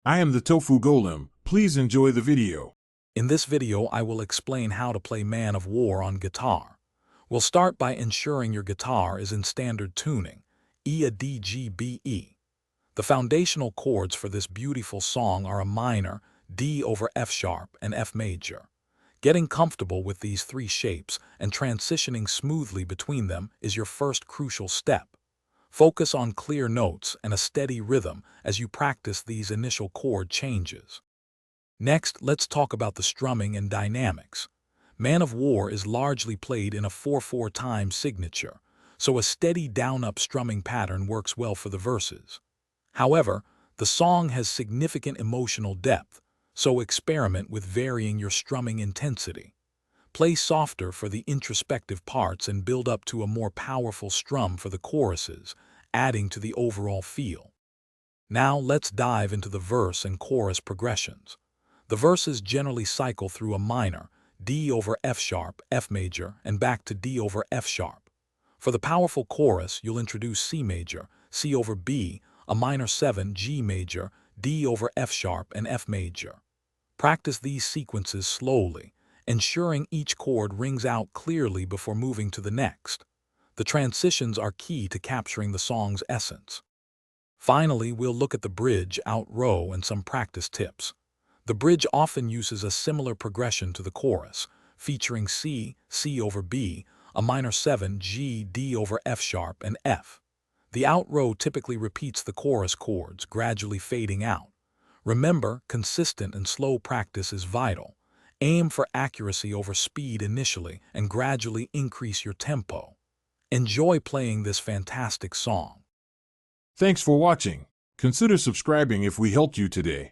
I am the Tofu Golem. Please enjoy the video. In this video, I will explain how to play Man of War on guitar. We'll start by ensuring your guitar is in standard tuning, E a D G B E. The foundational chords for this beautiful song are a minor, D over F sharp, and F major. Getting comfortable with these three shapes and transitioning smoothly between them is your first crucial step. Focus on clear notes and a steady rhythm as you practice these initial chord changes. Next, let's talk about the strumming and dynamics. Man of War is largely played in a 4/4 time signature, so a steady down-up strumming pattern works well for the verses. However, the song has significant emotional depth, so experiment with varying your strumming intensity. Play softer for the introspective parts and build up to a more powerful strum for the choruses, adding to the overall feel. Now let's dive into the verse and chorus progressions. The verses generally cycle through a minor, D over F sharp, F major, and back to D over F sharp. For the powerful chorus, you'll introduce C major, C over B, a minor 7, G major, D over F sharp, and F major. Practice these sequences slowly, ensuring each chord rings out clearly before moving to the next. The transitions are key to capturing the song's essence. Finally, we'll look at the bridge, out row, and some practice tips. The bridge often uses a similar progression to the chorus, featuring C, C over B, a minor 7, G, D over F sharp, and F. The out row typically repeats the chorus chords, gradually fading out. Remember, consistent and slow practice is vital. Aim for accuracy over speed initially and gradually increase your tempo. Enjoy playing this fantastic song. Thanks for watching. Consider subscribing if we helped you today.